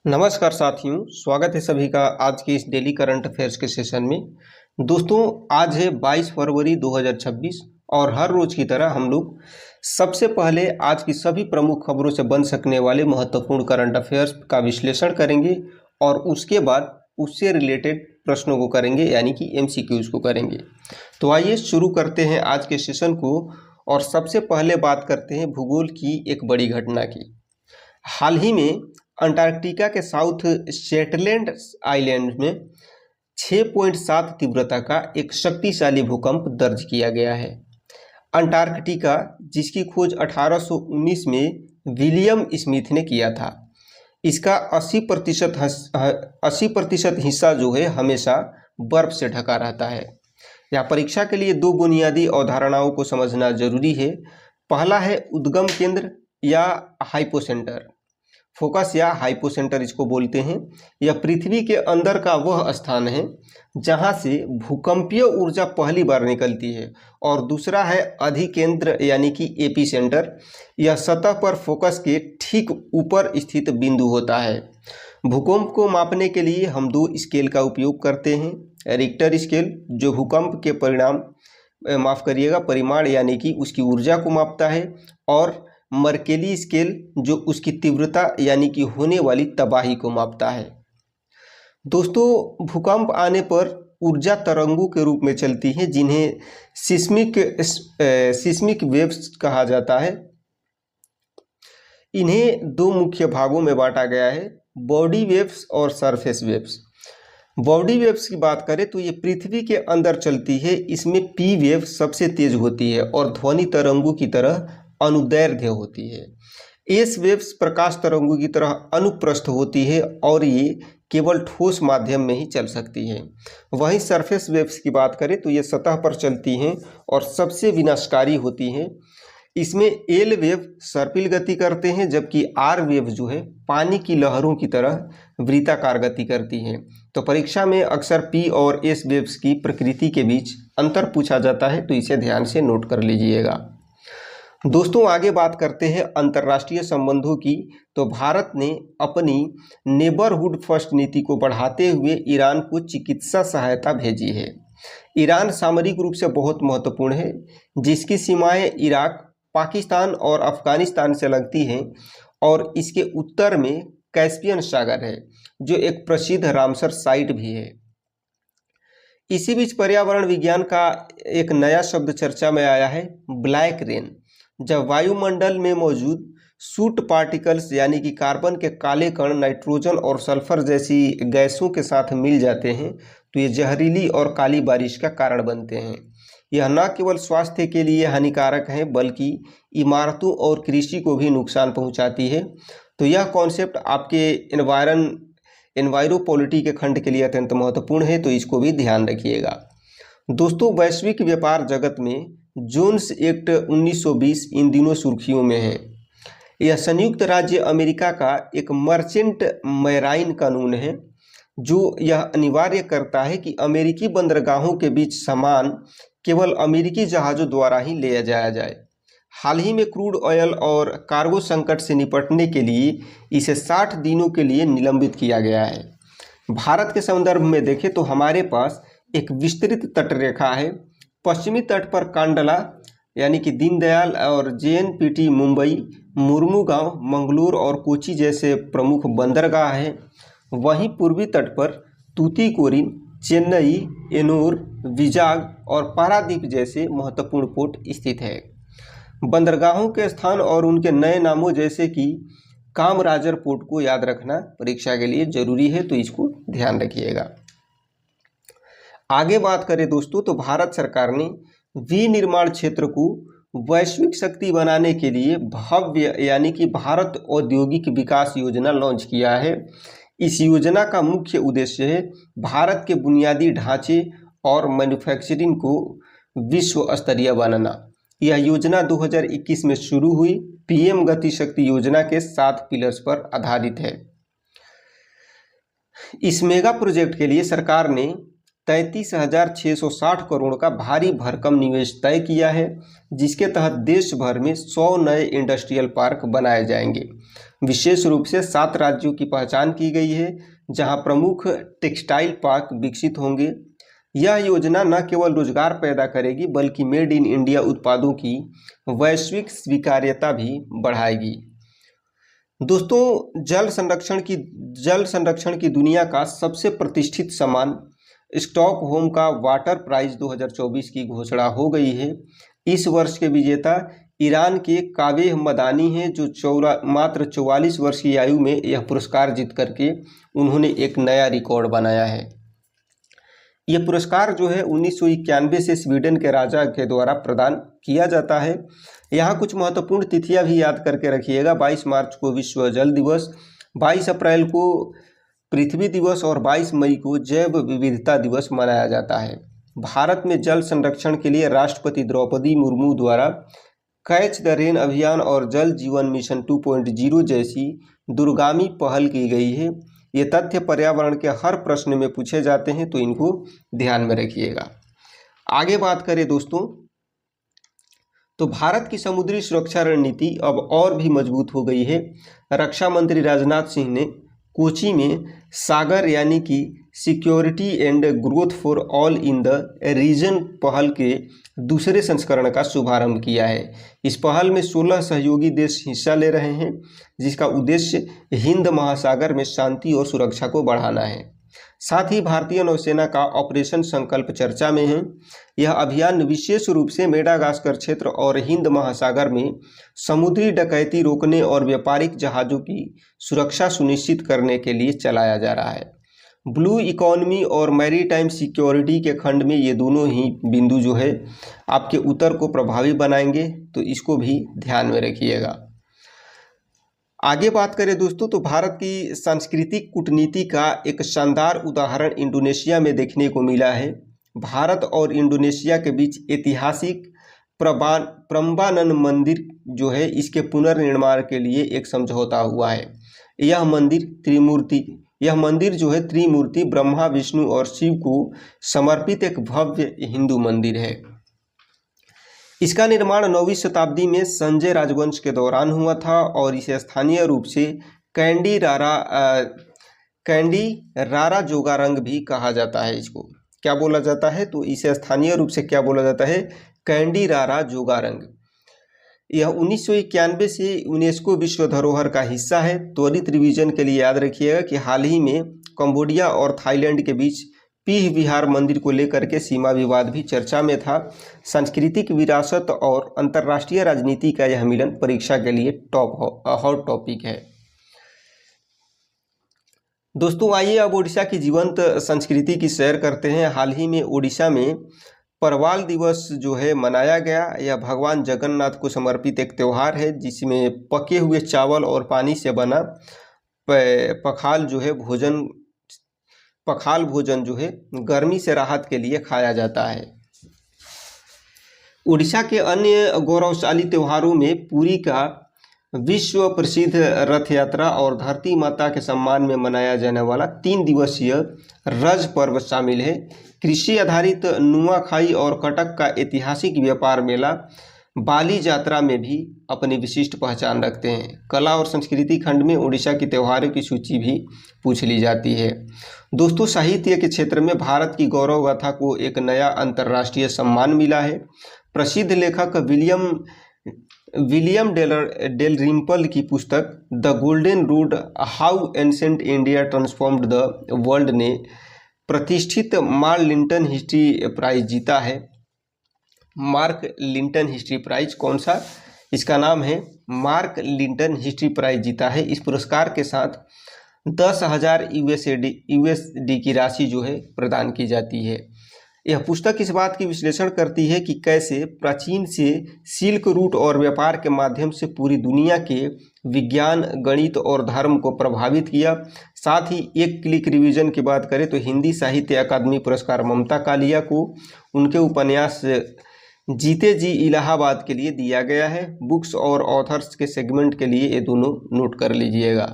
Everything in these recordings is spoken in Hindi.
नमस्कार साथियों, स्वागत है सभी का आज के इस डेली करंट अफेयर्स के सेशन में। दोस्तों, आज है 22 फरवरी 2026 और हर रोज की तरह हम लोग सबसे पहले आज की सभी प्रमुख खबरों से बन सकने वाले महत्वपूर्ण करंट अफेयर्स का विश्लेषण करेंगे और उसके बाद उससे रिलेटेड प्रश्नों को करेंगे, यानी कि एमसीक्यूज को करेंगे। तो आइए शुरू करते हैं आज के सेशन को और सबसे पहले बात करते हैं भूगोल की एक बड़ी घटना की। हाल ही में अंटार्कटिका के साउथ शेटलैंड आइलैंड में 6.7 तीव्रता का एक शक्तिशाली भूकंप दर्ज किया गया है। अंटार्कटिका, जिसकी खोज 1819 में विलियम स्मिथ ने किया था, इसका 80% हिस्सा जो है हमेशा बर्फ से ढका रहता है। यहाँ परीक्षा के लिए दो बुनियादी अवधारणाओं को समझना जरूरी है। पहला है उद्गम केंद्र या हाइपोसेंटर, फोकस या हाइपोसेंटर इसको बोलते हैं। यह पृथ्वी के अंदर का वह स्थान है जहां से भूकंपीय ऊर्जा पहली बार निकलती है। और दूसरा है अधिकेंद्र यानी कि एपीसेंटर। यह सतह पर फोकस के ठीक ऊपर स्थित बिंदु होता है। भूकंप को मापने के लिए हम दो स्केल का उपयोग करते हैं। रिक्टर स्केल, जो भूकंप के परिमाण यानी कि उसकी ऊर्जा को मापता है, और मर्केली स्केल, जो उसकी तीव्रता यानी कि होने वाली तबाही को मापता है। दोस्तों, भूकंप आने पर ऊर्जा तरंगों के रूप में चलती है, जिन्हें सिस्मिक वेव्स कहा जाता है। इन्हें दो मुख्य भागों में बांटा गया है, बॉडी वेव्स और सरफेस वेव्स। बॉडी वेव्स की बात करें तो ये पृथ्वी के अंदर चलती है। इसमें पी वेव सबसे तेज होती है और ध्वनि तरंगों की तरह अनुदैर्ध्य होती है। एस वेव्स प्रकाश तरंगों की तरह अनुप्रस्थ होती है और ये केवल ठोस माध्यम में ही चल सकती है। वहीं सरफेस वेव्स की बात करें तो ये सतह पर चलती हैं और सबसे विनाशकारी होती हैं। इसमें एल वेव सर्पिल गति करते हैं, जबकि आर वेव जो है पानी की लहरों की तरह वृत्ताकार गति करती हैं। तो परीक्षा में अक्सर पी और एस वेव्स की प्रकृति के बीच अंतर पूछा जाता है, तो इसे ध्यान से नोट कर लीजिएगा। दोस्तों, आगे बात करते हैं अंतर्राष्ट्रीय संबंधों की। तो भारत ने अपनी नेबरहुड फर्स्ट नीति को बढ़ाते हुए ईरान को चिकित्सा सहायता भेजी है। ईरान सामरिक रूप से बहुत महत्वपूर्ण है, जिसकी सीमाएं इराक, पाकिस्तान और अफगानिस्तान से लगती हैं, और इसके उत्तर में कैस्पियन सागर है, जो एक प्रसिद्ध रामसर साइट भी है। इसी बीच पर्यावरण विज्ञान का एक नया शब्द चर्चा में आया है, ब्लैक रेन। जब वायुमंडल में मौजूद सूट पार्टिकल्स यानी कि कार्बन के काले कण नाइट्रोजन और सल्फर जैसी गैसों के साथ मिल जाते हैं, तो ये जहरीली और काली बारिश का कारण बनते हैं। यह न केवल स्वास्थ्य के लिए हानिकारक है, बल्कि इमारतों और कृषि को भी नुकसान पहुंचाती है। तो यह कॉन्सेप्ट आपके एनवायरोपॉलिटी के खंड के लिए अत्यंत महत्वपूर्ण है, तो इसको भी ध्यान रखिएगा। दोस्तों, वैश्विक व्यापार जगत में जोन्स एक्ट 1920 इन दिनों सुर्खियों में है। यह संयुक्त राज्य अमेरिका का एक मर्चेंट मैराइन कानून है, जो यह अनिवार्य करता है कि अमेरिकी बंदरगाहों के बीच सामान केवल अमेरिकी जहाज़ों द्वारा ही ले जाया जाए। हाल ही में क्रूड ऑयल और कार्गो संकट से निपटने के लिए इसे 60 दिनों के लिए निलंबित किया गया है। भारत के संदर्भ में देखें तो हमारे पास एक विस्तृत तटरेखा है। पश्चिमी तट पर कांडला यानी कि दीनदयाल और जेएनपीटी मुंबई, मुर्मुगांव, मंगलोर और कोची जैसे प्रमुख बंदरगाह हैं। वहीं पूर्वी तट पर तूतीकोरिन, चेन्नई, एनोर, विजाग और पारादीप जैसे महत्वपूर्ण पोर्ट स्थित है। बंदरगाहों के स्थान और उनके नए नामों जैसे कि कामराजर पोर्ट को याद रखना परीक्षा के लिए जरूरी है, तो इसको ध्यान रखिएगा। आगे बात करें दोस्तों, तो भारत सरकार ने विनिर्माण क्षेत्र को वैश्विक शक्ति बनाने के लिए भव्य यानी कि भारत औद्योगिक विकास योजना लॉन्च किया है। इस योजना का मुख्य उद्देश्य है भारत के बुनियादी ढांचे और मैन्युफैक्चरिंग को विश्व स्तरीय बनाना। यह योजना 2021 में शुरू हुई पीएम गति शक्ति योजना के 7 पिलर्स पर आधारित है। इस मेगा प्रोजेक्ट के लिए सरकार ने 33,660 करोड़ का भारी भरकम निवेश तय किया है, जिसके तहत देश भर में 100 नए इंडस्ट्रियल पार्क बनाए जाएंगे। विशेष रूप से 7 राज्यों की पहचान की गई है जहां प्रमुख टेक्सटाइल पार्क विकसित होंगे। यह योजना न केवल रोजगार पैदा करेगी बल्कि मेड इन इंडिया उत्पादों की वैश्विक स्वीकार्यता भी बढ़ाएगी। दोस्तों, जल संरक्षण की दुनिया का सबसे प्रतिष्ठित सम्मान स्टॉकहोम का वाटर प्राइज 2024 की घोषणा हो गई है। इस वर्ष के विजेता ईरान के कावेह मदानी हैं, जो मात्र 44 वर्ष की आयु में यह पुरस्कार जीत करके उन्होंने एक नया रिकॉर्ड बनाया है। यह पुरस्कार जो है 1991 से स्वीडन के राजा के द्वारा प्रदान किया जाता है। यहाँ कुछ महत्वपूर्ण तिथियां भी याद करके रखिएगा। 22 मार्च को विश्व जल दिवस, 22 अप्रैल को पृथ्वी दिवस और 22 मई को जैव विविधता दिवस मनाया जाता है। भारत में जल संरक्षण के लिए राष्ट्रपति द्रौपदी मुर्मू द्वारा कैच द रेन अभियान और जल जीवन मिशन 2.0 जैसी दूरगामी पहल की गई है। ये तथ्य पर्यावरण के हर प्रश्न में पूछे जाते हैं, तो इनको ध्यान में रखिएगा। आगे बात करें दोस्तों, तो भारत की समुद्री सुरक्षा रणनीति अब और भी मजबूत हो गई है। रक्षा मंत्री राजनाथ सिंह ने कोची में सागर यानी कि security and growth for all in the region पहल के दूसरे संस्करण का शुभारंभ किया है। इस पहल में 16 सहयोगी देश हिस्सा ले रहे हैं, जिसका उद्देश्य हिंद महासागर में शांति और सुरक्षा को बढ़ाना है। साथ ही भारतीय नौसेना का ऑपरेशन संकल्प चर्चा में है। यह अभियान विशेष रूप से मेडागास्कर क्षेत्र और हिंद महासागर में समुद्री डकैती रोकने और व्यापारिक जहाज़ों की सुरक्षा सुनिश्चित करने के लिए चलाया जा रहा है। ब्लू इकोनॉमी और मैरीटाइम सिक्योरिटी के खंड में ये दोनों ही बिंदु जो है आपके उत्तर को प्रभावी बनाएंगे, तो इसको भी ध्यान में रखिएगा। आगे बात करें दोस्तों, तो भारत की सांस्कृतिक कूटनीति का एक शानदार उदाहरण इंडोनेशिया में देखने को मिला है। भारत और इंडोनेशिया के बीच ऐतिहासिक प्रम्बानन मंदिर जो है, इसके पुनर्निर्माण के लिए एक समझौता हुआ है। यह मंदिर जो है त्रिमूर्ति ब्रह्मा, विष्णु और शिव को समर्पित एक भव्य हिंदू मंदिर है। इसका निर्माण 9वीं शताब्दी में संजय राजवंश के दौरान हुआ था और इसे स्थानीय रूप से कैंडी रारा जोगारंग भी कहा जाता है। इसको क्या बोला जाता है, तो इसे स्थानीय रूप से क्या बोला जाता है, कैंडी रारा जोगारंग। यह 1991 से यूनेस्को विश्व धरोहर का हिस्सा है। त्वरित रिवीजन के लिए याद रखिएगा कि हाल ही में कंबोडिया और थाईलैंड के बीच पीह विहार मंदिर को लेकर के सीमा विवाद भी चर्चा में था। सांस्कृतिक विरासत और अंतर्राष्ट्रीय राजनीति का यह मिलन परीक्षा के लिए हॉट टॉपिक है। दोस्तों, आइए अब ओडिशा की जीवंत संस्कृति की सैर करते हैं। हाल ही में ओडिशा में परवाल दिवस जो है मनाया गया। यह भगवान जगन्नाथ को समर्पित एक त्यौहार है, जिसमें पके हुए चावल और पानी से बना पखाल भोजन जो है गर्मी से राहत के लिए खाया जाता है। उड़ीसा के अन्य गौरवशाली त्योहारों में पुरी का विश्व प्रसिद्ध रथ यात्रा और धरती माता के सम्मान में मनाया जाने वाला 3 दिवसीय रज पर्व शामिल है। कृषि आधारित नुआखाई और कटक का ऐतिहासिक व्यापार मेला बाली यात्रा में भी अपनी विशिष्ट पहचान रखते हैं। कला और संस्कृति खंड में उड़ीसा की त्योहारों की सूची भी पूछ ली जाती है। दोस्तों, साहित्य के क्षेत्र में भारत की गौरव गाथा को एक नया अंतर्राष्ट्रीय सम्मान मिला है। प्रसिद्ध लेखक विलियम डेलरिम्पल की पुस्तक the golden road how ancient India transformed the world ने प्रतिष्ठित मार्क लिंटन हिस्ट्री प्राइज जीता है। मार्क लिंटन हिस्ट्री प्राइज कौन सा, इसका नाम है मार्क लिंटन हिस्ट्री प्राइज जीता है। इस पुरस्कार के साथ 10,000 यूएसडी की राशि जो है प्रदान की जाती है। यह पुस्तक इस बात की विश्लेषण करती है कि कैसे प्राचीन से सिल्क रूट और व्यापार के माध्यम से पूरी दुनिया के विज्ञान, गणित और धर्म को प्रभावित किया। साथ ही एक क्लिक रिवीजन की बात करें तो हिंदी साहित्य अकादमी पुरस्कार ममता कालिया को उनके उपन्यास जीते जी इलाहाबाद के लिए दिया गया है। बुक्स और ऑथर्स के सेगमेंट के लिए ये दोनों नोट कर लीजिएगा।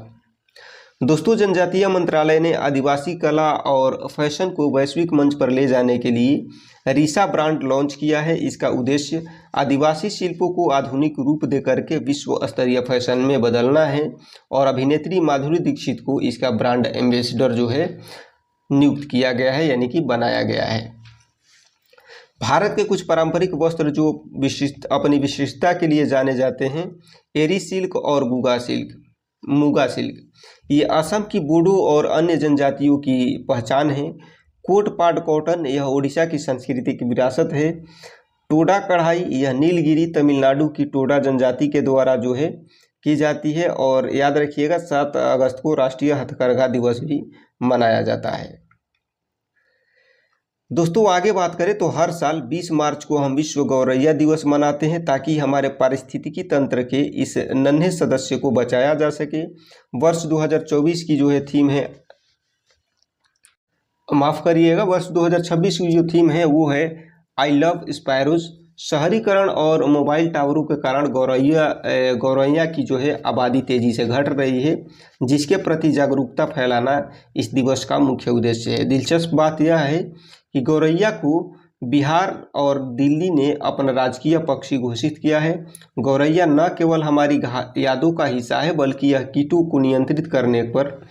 दोस्तों, जनजातीय मंत्रालय ने आदिवासी कला और फैशन को वैश्विक मंच पर ले जाने के लिए रीसा ब्रांड लॉन्च किया है। इसका उद्देश्य आदिवासी शिल्पों को आधुनिक रूप देकर के विश्व स्तरीय फैशन में बदलना है और अभिनेत्री माधुरी दीक्षित को इसका ब्रांड एम्बेसडर जो है नियुक्त किया गया है, यानी कि बनाया गया है। भारत के कुछ पारंपरिक वस्त्र जो अपनी विशिष्टता के लिए जाने जाते हैं, एरी सिल्क और मुगा सिल्क, ये असम की बोडो और अन्य जनजातियों की पहचान है। कोट पाट कॉटन, यह ओडिशा की संस्कृति की विरासत है। टोडा कढ़ाई, यह नीलगिरी तमिलनाडु की टोडा जनजाति के द्वारा जो है की जाती है। और याद रखिएगा 7 अगस्त को राष्ट्रीय हथकरघा दिवस भी मनाया जाता है। दोस्तों, आगे बात करें तो हर साल 20 मार्च को हम विश्व गौरैया दिवस मनाते हैं ताकि हमारे पारिस्थितिकी तंत्र के इस नन्हे सदस्य को बचाया जा सके। वर्ष 2024 की जो है थीम है, माफ़ करिएगा, वर्ष 2026 की जो थीम है वो है आई लव स्पैरोज। शहरीकरण और मोबाइल टावरों के कारण गौरैया की जो है आबादी तेज़ी से घट रही है, जिसके प्रति जागरूकता फैलाना इस दिवस का मुख्य उद्देश्य है। दिलचस्प बात यह है कि गौरैया को बिहार और दिल्ली ने अपना राजकीय पक्षी घोषित किया है। गौरैया न केवल हमारी यादों का हिस्सा है, बल्कि यह कीटों को नियंत्रित करने पर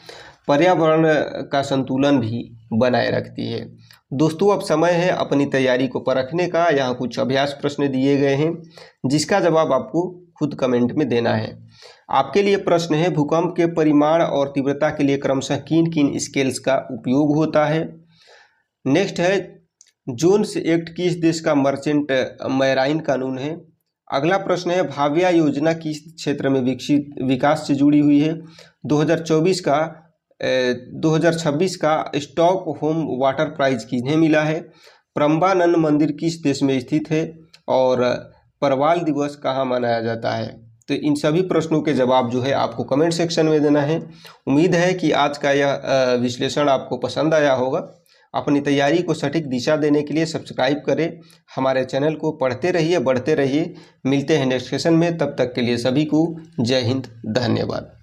पर्यावरण का संतुलन भी बनाए रखती है। दोस्तों, अब समय है अपनी तैयारी को परखने का। यहाँ कुछ अभ्यास प्रश्न दिए गए हैं जिसका जवाब आपको खुद कमेंट में देना है। आपके लिए प्रश्न है, भूकंप के परिमाण और तीव्रता के लिए क्रमशः किन किन स्केल्स का उपयोग होता है। नेक्स्ट है, जोन्स एक्ट किस देश का मर्चेंट मैराइन कानून है। अगला प्रश्न है, भाव्या योजना किस क्षेत्र में विकास से जुड़ी हुई है। 2026 का स्टॉकहोम वाटर प्राइज किन्हें मिला है। प्रम्बानन मंदिर किस देश में स्थित है और परवाल दिवस कहाँ मनाया जाता है। तो इन सभी प्रश्नों के जवाब जो है आपको कमेंट सेक्शन में देना है। उम्मीद है कि आज का यह विश्लेषण आपको पसंद आया होगा। अपनी तैयारी को सटीक दिशा देने के लिए सब्सक्राइब करें, हमारे चैनल को पढ़ते रहिए, बढ़ते रहिए। मिलते हैं नेक्स्ट सेशन में, तब तक के लिए सभी को जय हिंद, धन्यवाद।